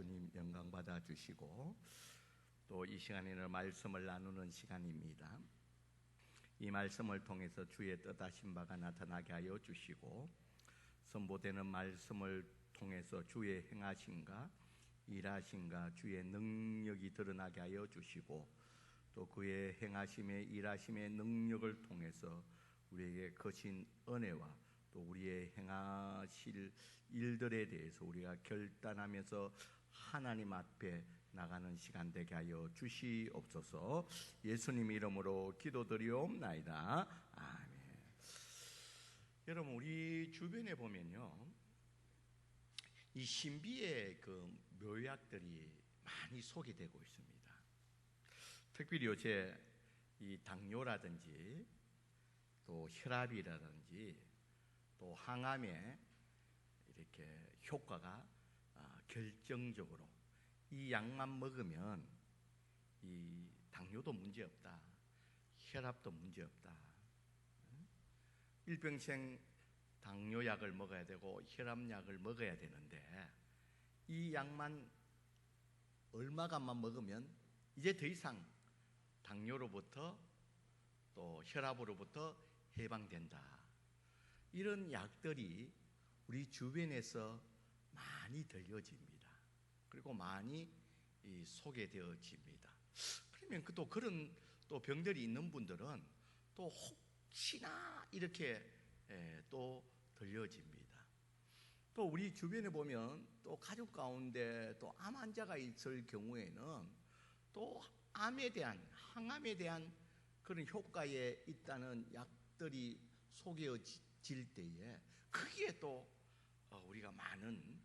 주님 영광 받아 주시고 또 이 시간에는 말씀을 나누는 시간입니다. 이 말씀을 통해서 주의 뜻하신 바가 나타나게 하여 주시고 선보되는 말씀을 통해서 주의 행하심과 일하심과 주의 능력이 드러나게 하여 주시고 또 그의 행하심의 일하심의 능력을 통해서 우리에게 거신 은혜와 또 우리의 행하실 일들에 대해서 우리가 결단하면서 하나님 앞에 나가는 시간 되게 하여 주시옵소서. 예수님 이름으로 기도드리옵나이다. 아멘. 여러분, 우리 주변에 보면요, 이 신비의 그 묘약들이 많이 소개되고 있습니다. 특별히 요새 이 당뇨라든지 또 혈압이라든지 또 항암에 이렇게 효과가 결정적으로 이 약만 먹으면 이 당뇨도 문제없다, 혈압도 문제없다, 일평생 당뇨약을 먹어야 되고 혈압약을 먹어야 되는데 이 약만 얼마간만 먹으면 이제 더 이상 당뇨로부터 또 혈압으로부터 해방된다. 이런 약들이 우리 주변에서 많이 들려집니다. 그리고 많이 소개되어집니다. 그러면 또 그런 또 병들이 있는 분들은 또 혹시나 이렇게 또 들려집니다. 또 우리 주변에 보면 또 가족 가운데 또 암 환자가 있을 경우에는 또 암에 대한, 항암에 대한 그런 효과에 있다는 약들이 소개해질 때에 거기에 또 우리가 많은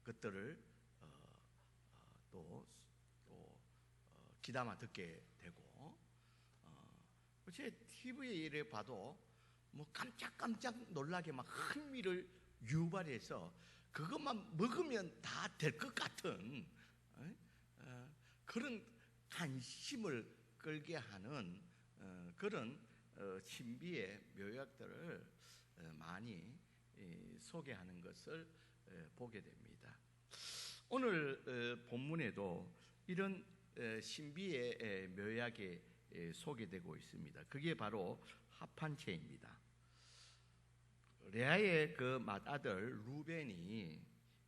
것들을 또 귀담아 듣게 되고 제 TV에 이래 봐도 뭐 깜짝깜짝 놀라게 막 흥미를 유발해서 그것만 먹으면 다 될 것 같은 그런 관심을 끌게 하는 그런 신비의 묘약들을 많이 소개하는 것을 보게 됩니다. 오늘 본문에도 이런 신비의 묘약이 소개되고 있습니다. 그게 바로 합한채입니다. 레아의 그 맏아들 루벤이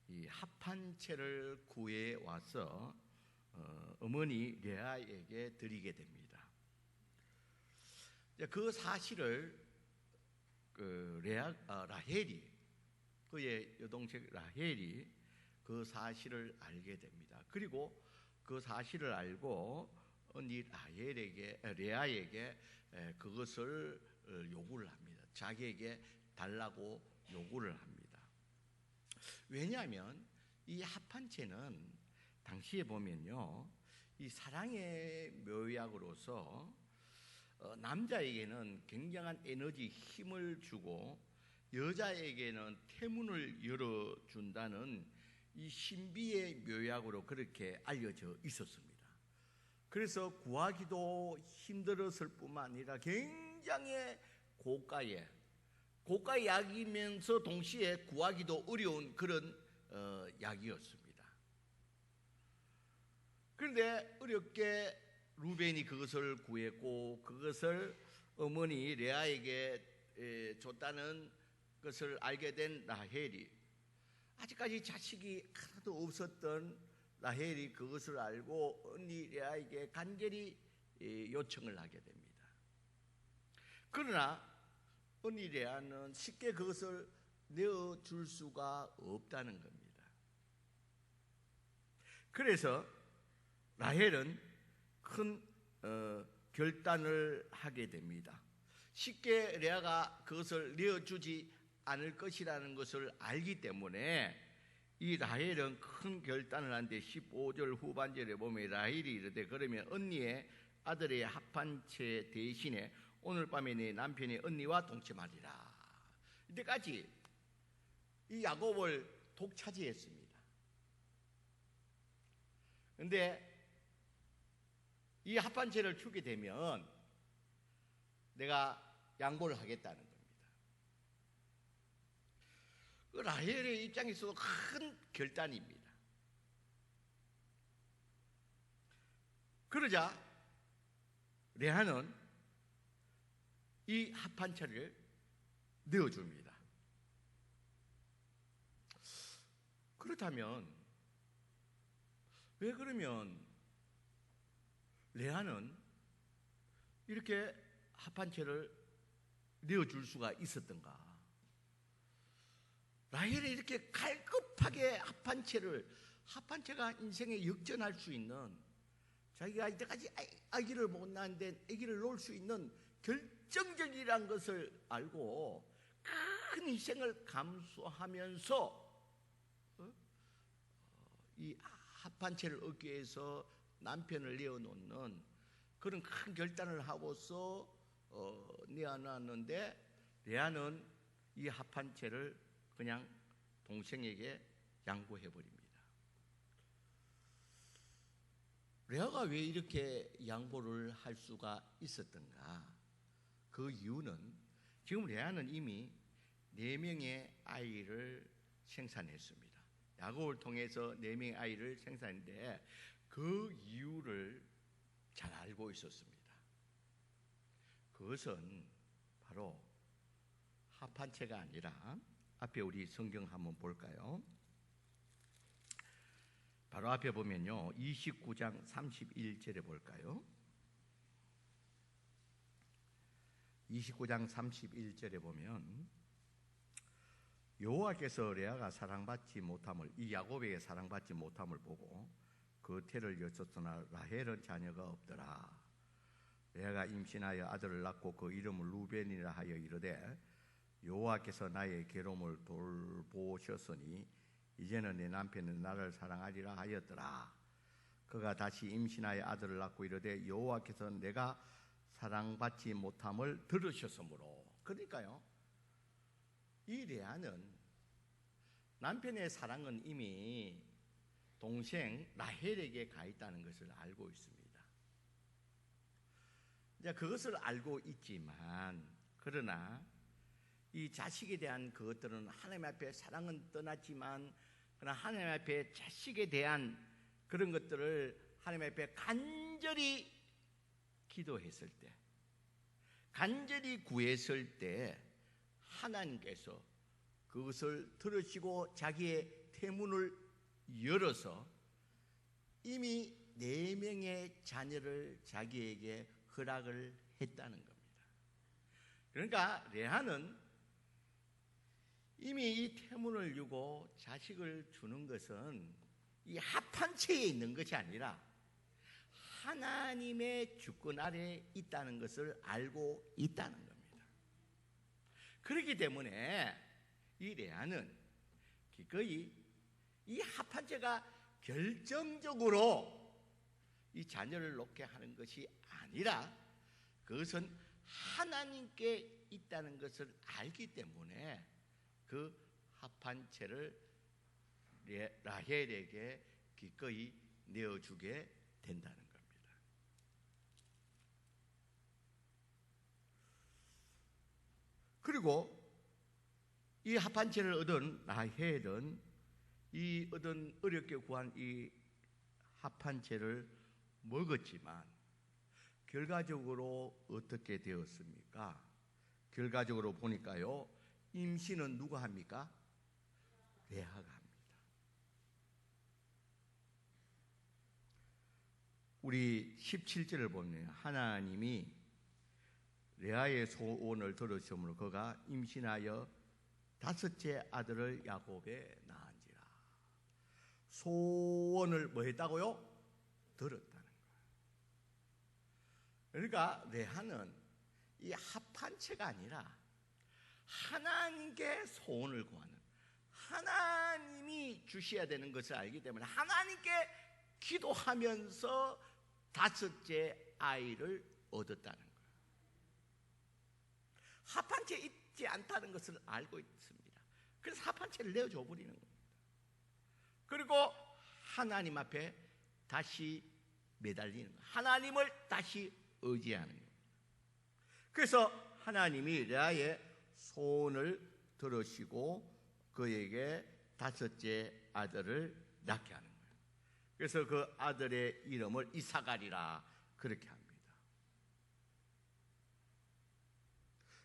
이 합한채를 구해 와서 어머니 레아에게 드리게 됩니다. 그 사실을 라헬이, 그의 여동생 라헬이 그 사실을 알게 됩니다. 그리고 그 사실을 알고 언니 레아에게 그것을 요구를 합니다. 자기에게 달라고 요구를 합니다. 왜냐하면 이 합한채는 당시에 보면요, 이 사랑의 묘약으로서 남자에게는 굉장한 에너지, 힘을 주고 여자에게는 태문을 열어준다는 이 신비의 묘약으로 그렇게 알려져 있었습니다. 그래서 구하기도 힘들었을 뿐만 아니라 굉장히 고가의 약이면서 동시에 구하기도 어려운 그런 약이었습니다. 그런데 어렵게 루벤이 그것을 구했고 그것을 어머니 레아에게 줬다는 것을 알게 된 라헬이, 아직까지 자식이 하나도 없었던 라헬이 그것을 알고 언니 레아에게 간절히 요청을 하게 됩니다. 그러나 언니 레아는 쉽게 그것을 내어줄 수가 없다는 겁니다. 그래서 라헬은 큰 결단을 하게 됩니다. 쉽게 레아가 그것을 내어주지 않을 것이라는 것을 알기 때문에 이 라헬은 큰 결단을 하는데 15절 후반절에 보면 라헬이 이르되 그러면 언니의 아들의 합한채 대신에 오늘 밤에 내 남편이 언니와 동침하리라. 이때까지 이 야곱을 독차지했습니다. 그런데 이 합한채를 주게 되면 내가 양보를 하겠다는 겁니다. 그 라헬의 입장에서도 큰 결단입니다. 그러자 레아는 이 합판체를 내어줍니다. 그렇다면 왜 그러면 레아는 이렇게 합판체를 내어줄 수가 있었던가? 라헬이 이렇게 갈급하게 합판체가 인생에 역전할 수 있는, 자기가 이때까지 아기를 못 낳았는데 아기를 놓을 수 있는 결정적이라는 것을 알고 큰 희생을 감수하면서 이 합판체를 얻기 위해서 남편을 내어놓는 그런 큰 결단을 하고서 내어놨는데, 레아는 이 합판체를 그냥 동생에게 양보해버립니다. 레아가 왜 이렇게 양보를 할 수가 있었던가? 그 이유는 지금 레아는 이미 4명의 아이를 생산했습니다. 야곱을 통해서 4명의 아이를 생산했는데 그 이유를 잘 알고 있었습니다. 그것은 바로 합판체가 아니라, 앞에 우리 성경 한번 볼까요? 바로 앞에 보면요, 29장 31절에 볼까요? 29장 31절에 보면 여호와께서 레아가 사랑받지 못함을, 이 야곱에게 사랑받지 못함을 보고 그 태를 여쳤으나 라헬은 자녀가 없더라. 레아가 임신하여 아들을 낳고 그 이름을 루벤이라 하여 이르되 여호와께서 나의 괴로움을 돌보셨으니 이제는 내 남편은 나를 사랑하리라 하였더라. 그가 다시 임신하여 아들을 낳고 이르되 여호와께서 내가 사랑받지 못함을 들으셨으므로. 그러니까요, 이 레아는 남편의 사랑은 이미 동생 라헬에게 가 있다는 것을 알고 있습니다. 이제 그것을 알고 있지만, 그러나 이 자식에 대한 그것들은 하나님 앞에 사랑은 떠났지만, 그러나 하나님 앞에 자식에 대한 그런 것들을 하나님 앞에 간절히 기도했을 때, 간절히 구했을 때 하나님께서 그것을 들으시고 자기의 태문을 열어서 이미 4명의 자녀를 자기에게 허락을 했다는 겁니다. 그러니까 레아는 이미 이 태문을 유고 자식을 주는 것은 이 합판체에 있는 것이 아니라 하나님의 주권 아래에 있다는 것을 알고 있다는 겁니다. 그렇기 때문에 이 레아는 기꺼이 이 합판체가 결정적으로 이 자녀를 놓게 하는 것이 아니라 그것은 하나님께 있다는 것을 알기 때문에 그 합판체를 라헬에게 기꺼이 내어주게 된다는 겁니다. 그리고 이 합판체를 얻은 라헬은 이 얻은 어렵게 구한 이 합판체를 먹었지만 결과적으로 어떻게 되었습니까? 결과적으로 보니까요, 임신은 누가 합니까? 레아가 합니다. 우리 17절을 보면 하나님이 레아의 소원을 들으심으로 그가 임신하여 5째 아들을 야곱에 낳은지라. 소원을 뭐 했다고요? 들었다는 거예요. 그러니까 레아는 이 합판체가 아니라 하나님께 소원을 구하는, 하나님이 주셔야 되는 것을 알기 때문에 하나님께 기도하면서 5째 아이를 얻었다는 거예요. 합판체에 있지 않다는 것을 알고 있습니다. 그래서 합판체를 내어줘 버리는 겁니다. 그리고 하나님 앞에 다시 매달리는 거예요. 하나님을 다시 의지하는 거예요. 그래서 하나님이 레아의 소원을 들으시고 그에게 다섯째 아들을 낳게 하는 거예요. 그래서 그 아들의 이름을 이사갈이라 그렇게 합니다.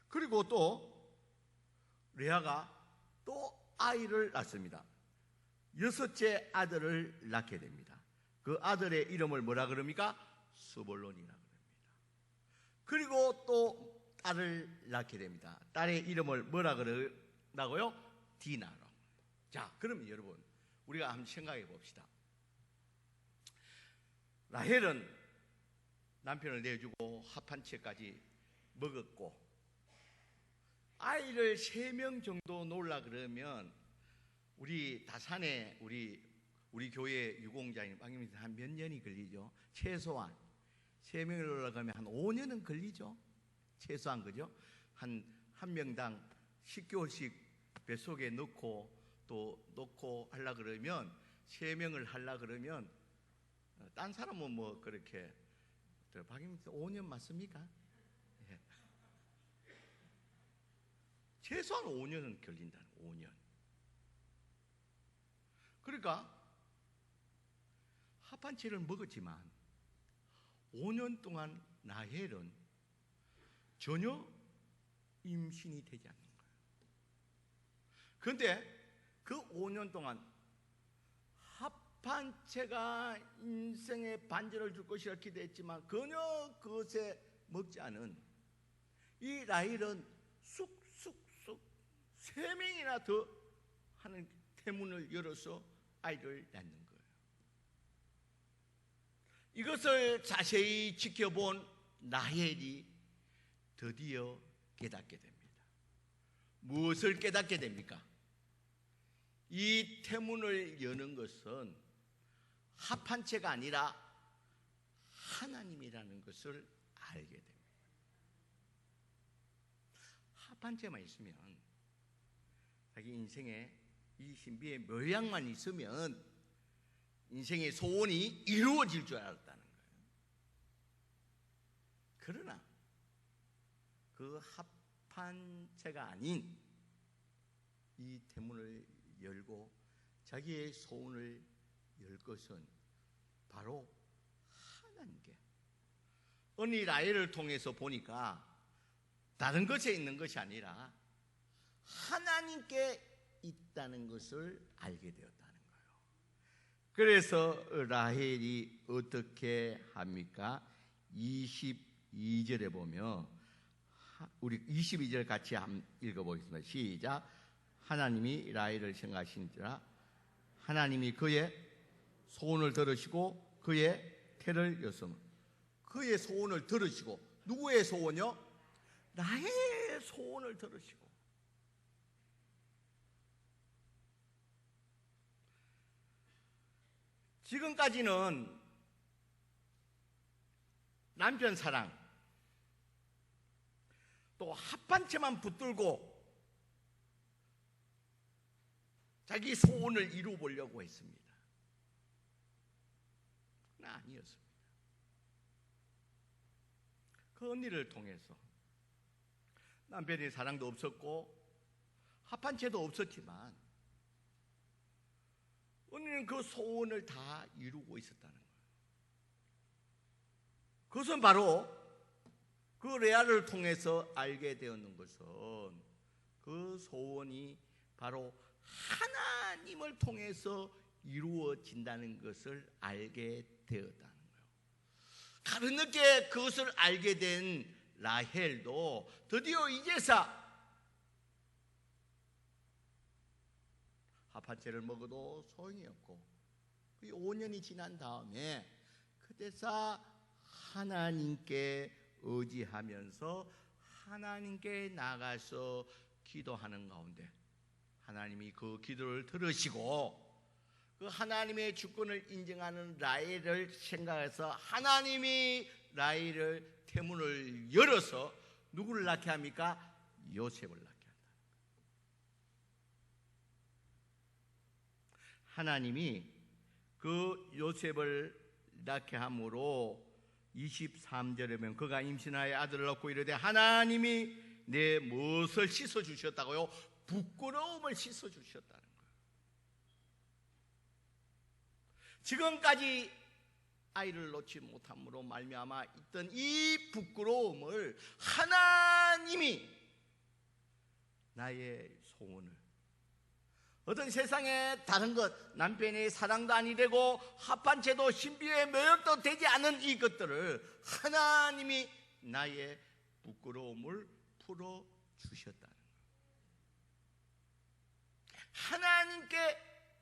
그리고 또 레아가 또 아이를 낳습니다. 여섯째 아들을 낳게 됩니다. 그 아들의 이름을 뭐라 그럽니까? 스볼론이라 그럽니다. 그리고 또 딸을 낳게 됩니다. 딸의 이름을 뭐라 그러나고요? 디나로. 자, 그러면 여러분 우리가 한번 생각해 봅시다. 라헬은 남편을 내주고 합한 채까지 먹었고 아이를 3명 정도 놓으려 그러면 우리 다산에 우리 교회 유공자님 한 몇 년이 걸리죠? 최소한 3명을 놓으려고 하면 한 5년은 걸리죠? 최소한. 그죠? 한 명당 10개월씩 뱃속에 넣고 또 놓고 하려고 그러면 3명을 하려고 그러면 딴 사람은 뭐 그렇게 박임님 5년 맞습니까? 예. 최소한 5년은 걸린다는 5년. 그러니까 합한 채를 먹었지만 5년 동안 라헬은 전혀 임신이 되지 않는 거예요. 그런데 그 5년 동안 합한 채가 인생의 반전을 줄 것이라 기대했지만 전혀 그것에 먹지 않은 이 라헬은 쑥쑥쑥 3명이나 더 하는 태문을 열어서 아이를 낳는 거예요. 이것을 자세히 지켜본 라헬이 드디어 깨닫게 됩니다. 무엇을 깨닫게 됩니까? 이 태문을 여는 것은 합한 채가 아니라 하나님이라는 것을 알게 됩니다. 합한 채만 있으면 자기 인생에 이 신비의 모양만 있으면 인생의 소원이 이루어질 줄 알았다는 거예요. 그러나 그 합한 채가 아닌 이 태문을 열고 자기의 소원을 열 것은 바로 하나님께. 언니 라헬을 통해서 보니까 다른 것에 있는 것이 아니라 하나님께 있다는 것을 알게 되었다는 거예요. 그래서 라헬이 어떻게 합니까? 22절에 보면 우리 22절 같이 한번 읽어보겠습니다. 시작. 하나님이 라헬을 생각하신지라 하나님이 그의 소원을 들으시고 그의 태를 여섬. 그의 소원을 들으시고 누구의 소원이요? 라헬의 소원을 들으시고. 지금까지는 남편 사랑 또 합한 채만 붙들고 자기 소원을 이루어보려고 했습니다. 그러나 아니었습니다. 그 언니를 통해서 남편의 사랑도 없었고 합한 채도 없었지만 언니는 그 소원을 다 이루고 있었다는 거예요. 그것은 바로 그 레아를 통해서 알게 되었는 것은 그 소원이 바로 하나님을 통해서 이루어진다는 것을 알게 되었다는 거예요. 가르늦게 그것을 알게 된 라헬도 드디어 이제서 합한 채를 먹어도 소용이 없고 5년이 지난 다음에 그때서 하나님께 의지하면서 하나님께 나가서 기도하는 가운데 하나님이 그 기도를 들으시고 그 하나님의 주권을 인정하는 라헬을 생각해서 하나님이 라헬을 태문을 열어서 누구를 낳게 합니까? 요셉을 낳게 한다. 하나님이 그 요셉을 낳게 함으로 23절에 보면 그가 임신하여 아들을 낳고 이르되 하나님이 내 무엇을 씻어 주셨다고요? 부끄러움을 씻어주셨다는 거예요. 지금까지 아이를 놓지 못함으로 말미암아 있던 이 부끄러움을 하나님이 나의 소원을, 어떤 세상의 다른 것, 남편의 사랑도 아니 되고 합한채도 신비의 매력도 되지 않은 이것들을 하나님이 나의 부끄러움을 풀어주셨다는 거예요. 하나님께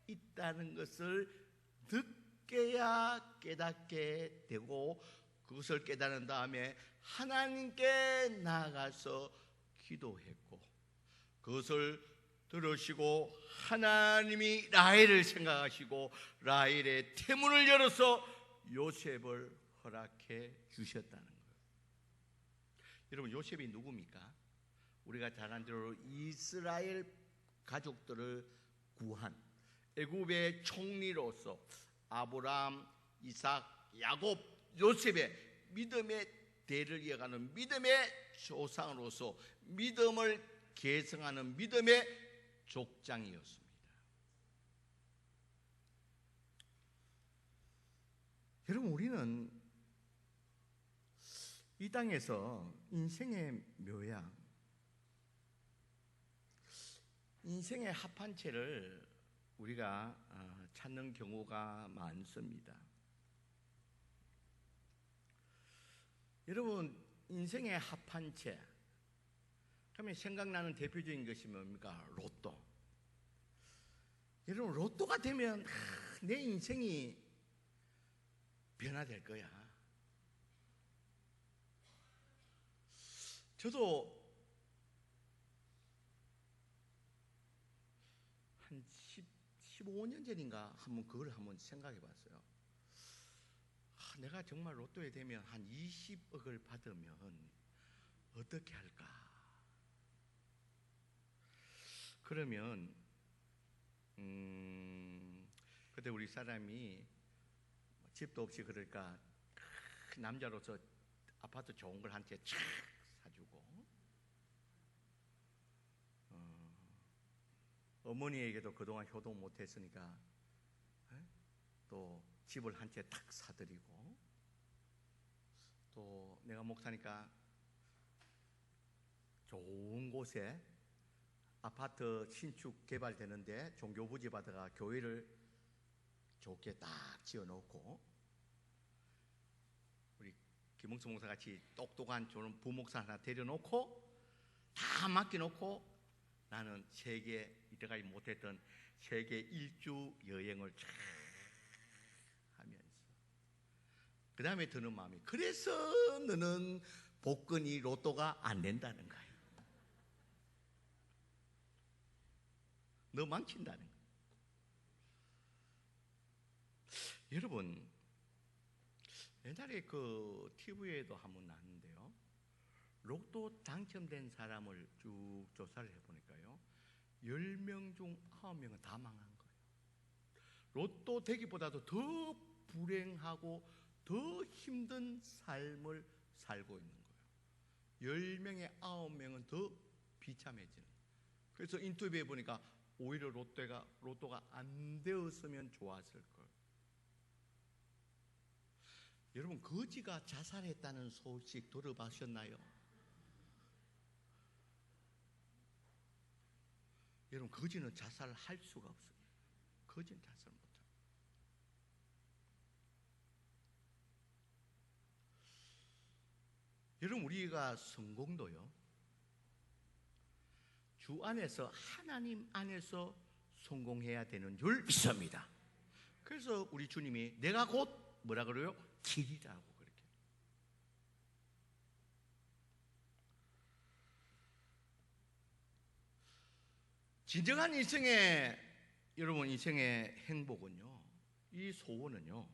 있다는 것을 듣게야 깨닫게 되고, 그것을 깨달은 다음에 하나님께 나아가서 기도했고, 그것을 들으시고 하나님이 라헬을 생각하시고 라헬의 태문을 열어서 요셉을 허락해 주셨다는 거예요. 여러분, 요셉이 누굽니까? 우리가 잘 아는 대로 이스라엘 가족들을 구한 애굽의 총리로서 아브라함, 이삭, 야곱, 요셉의 믿음의 대를 이어가는 믿음의 조상으로서 믿음을 계승하는 믿음의 족장이었습니다. 여러분, 우리는 이 땅에서 인생의 묘양, 인생의 합한채를 우리가 찾는 경우가 많습니다. 여러분, 인생의 합한채 그러면 생각나는 대표적인 것이 뭡니까? 로또. 여러분, 로또가 되면 내 인생이 변화될 거야. 저도 한 15년 전인가 그걸 한번 생각해 봤어요. 내가 정말 로또에 되면 한 20억을 받으면 어떻게 할까? 그러면 그때 우리 사람이 집도 없이 그러니까 남자로서 아파트 좋은 걸 한 채 착 사주고, 어머니에게도 그동안 효도 못했으니까 또 집을 한 채 탁 사드리고, 또 내가 목사니까 좋은 곳에 아파트 신축 개발되는데 종교부지 받아가 교회를 좋게 딱 지어놓고, 우리 김웅수 목사 같이 똑똑한 좋은 부목사 하나 데려놓고 다 맡겨놓고 나는 세계 이때까지 못했던 세계 일주 여행을 쫙 하면서, 그 다음에 드는 마음이, 그래서 너는 복권이 로또가 안 된다는 거예요. 너 망친다는 거예요. 여러분, 옛날에 그 TV에도 한번 나왔는데요, 로또 당첨된 사람을 쭉 조사를 해보니까요, 10명 중 9명은 다 망한 거예요. 로또 되기보다도 더 불행하고 더 힘든 삶을 살고 있는 거예요. 10명의 9명은 더 비참해지는 거예요. 그래서 인터뷰해 보니까 오히려 로또가 안 되었으면 좋았을 걸. 여러분, 거지가 자살했다는 소식 들어보셨나요? 여러분, 거지는 자살을 할 수가 없어요. 거지는 자살 못해요. 여러분, 우리가 성공도요, 주 안에서, 하나님 안에서 성공해야 되는 줄 믿습니다. 그래서 우리 주님이 내가 곧 뭐라 그래요? 길이라고 그렇게. 진정한 인생의, 여러분, 인생의 행복은요, 이 소원은요,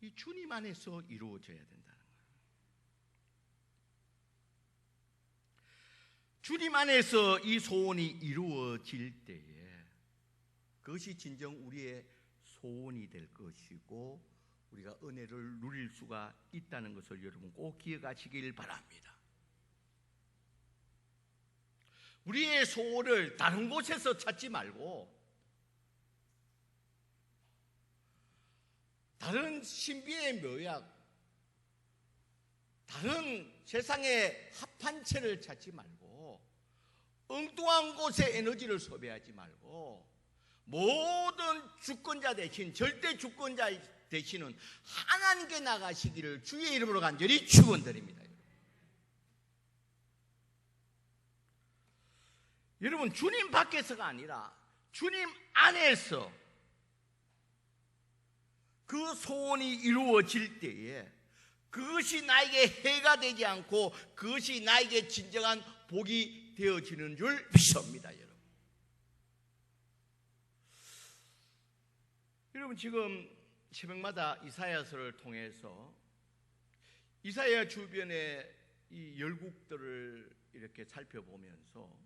이 주님 안에서 이루어져야 된다는 거예요. 주님 안에서 이 소원이 이루어질 때에 그것이 진정 우리의 소원이 될 것이고 우리가 은혜를 누릴 수가 있다는 것을 여러분 꼭 기억하시길 바랍니다. 우리의 소원을 다른 곳에서 찾지 말고 다른 신비의 묘약, 다른 세상의 합한체를 찾지 말고 엉뚱한 곳에 에너지를 소비하지 말고 모든 주권자 대신, 절대 주권자 되시는 하나님께 나가시기를 주의 이름으로 간절히 축원드립니다. 여러분, 주님 밖에서가 아니라 주님 안에서 그 소원이 이루어질 때에 그것이 나에게 해가 되지 않고 그것이 나에게 진정한 복이 되어지는 줄 믿습니다. 여러분, 지금 새벽마다 이사야서를 통해서 이사야 주변의 이 열국들을 이렇게 살펴보면서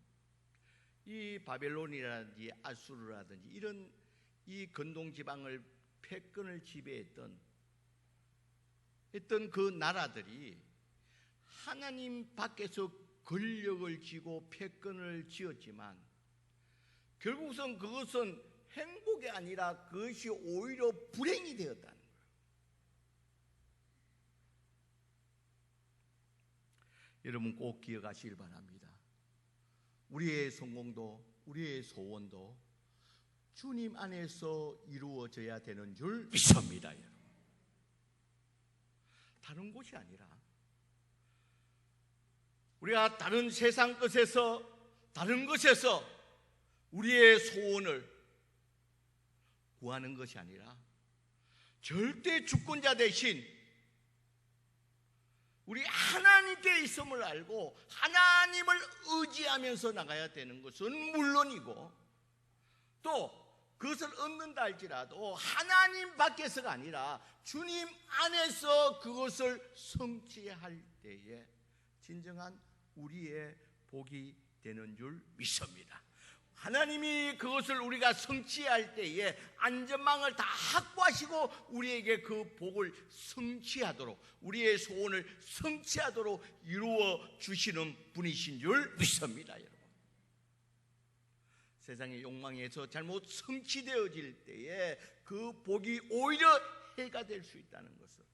이 바벨론이라든지 아수르라든지 이런 이 근동 지방을 패권을 지배했던 그 나라들이 하나님 밖에서 권력을 쥐고 패권을 쥐었지만 결국은 그것은 행복이 아니라 그것이 오히려 불행이 되었다는 거예요. 여러분 꼭 기억하시길 바랍니다. 우리의 성공도 우리의 소원도 주님 안에서 이루어져야 되는 줄 믿습니다. 여러분. 다른 곳이 아니라 우리가 다른 세상 것에서 다른 것에서 우리의 소원을 구하는 것이 아니라 절대 주권자 대신 우리 하나님께 있음을 알고 하나님을 의지하면서 나가야 되는 것은 물론이고 또 그것을 얻는다 할지라도 하나님 밖에서가 아니라 주님 안에서 그것을 성취할 때에 진정한 우리의 복이 되는 줄 믿습니다. 하나님이 그것을 우리가 성취할 때에 안전망을 다 확보하시고 우리에게 그 복을 성취하도록, 우리의 소원을 성취하도록 이루어 주시는 분이신 줄 믿습니다. 여러분, 세상의 욕망에서 잘못 성취되어질 때에 그 복이 오히려 해가 될 수 있다는 것을,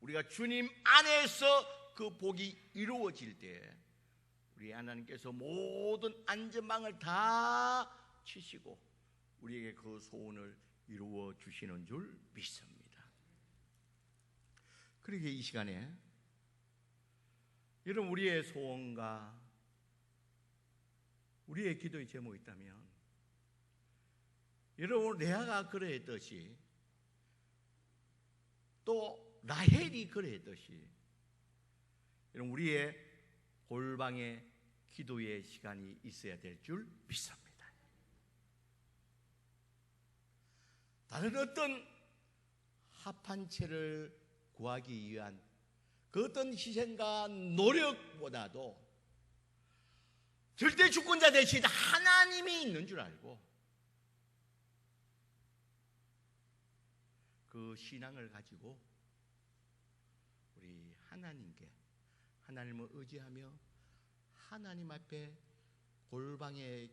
우리가 주님 안에서 그 복이 이루어질 때에 우리 하나님께서 모든 안전망을 다 치시고 우리에게 그 소원을 이루어 주시는 줄 믿습니다. 그러기에 이 시간에 여러분, 우리의 소원과 우리의 기도의 제목이 있다면 여러분, 레아가 그러했듯이 또 라헬이 그러했듯이 여러분, 우리의 골방의 기도의 시간이 있어야 될 줄 믿습니다. 다른 어떤 합한체를 구하기 위한 그 어떤 희생과 노력보다도 절대 주권자 대신 하나님이 있는 줄 알고 그 신앙을 가지고 우리 하나님을 의지하며 하나님 앞에 골방의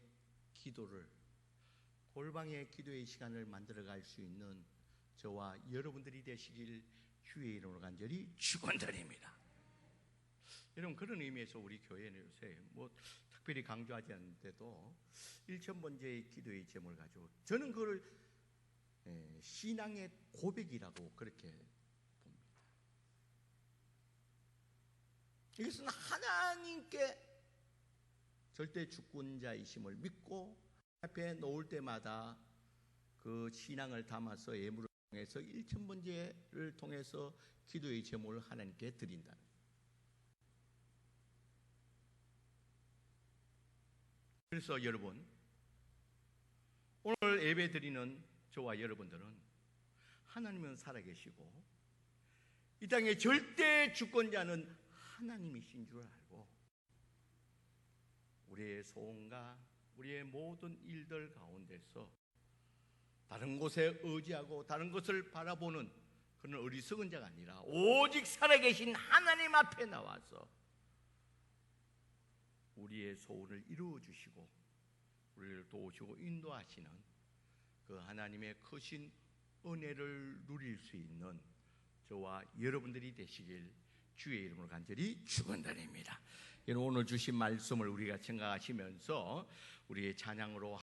기도의 시간을 만들어갈 수 있는 저와 여러분들이 되시길 주의 이름으로 간절히 축원드립니다. 여러분, 그런 의미에서 우리 교회는 요새 특별히 강조하지 않는데도 1000번째의 기도의 제목을 가지고 저는 그걸 신앙의 고백이라고 그렇게 봅니다. 이것은 하나님께 절대 주권자이심을 믿고 앞에 놓을 때마다 그 신앙을 담아서 예물을 통해서 1000번째를 통해서 기도의 제목을 하나님께 드린다는 거예요. 그래서 여러분, 오늘 예배 드리는 저와 여러분들은 하나님은 살아계시고 이 땅의 절대 주권자는 하나님이신 줄 알고 우리의 소원과 우리의 모든 일들 가운데서 다른 곳에 의지하고 다른 것을 바라보는 그런 어리석은 자가 아니라 오직 살아계신 하나님 앞에 나와서 우리의 소원을 이루어 주시고 우리를 도우시고 인도하시는 그 하나님의 크신 은혜를 누릴 수 있는 저와 여러분들이 되시길 주의 이름으로 간절히 축원드립니다. 오늘 주신 말씀을 우리가 생각하시면서 우리의 찬양으로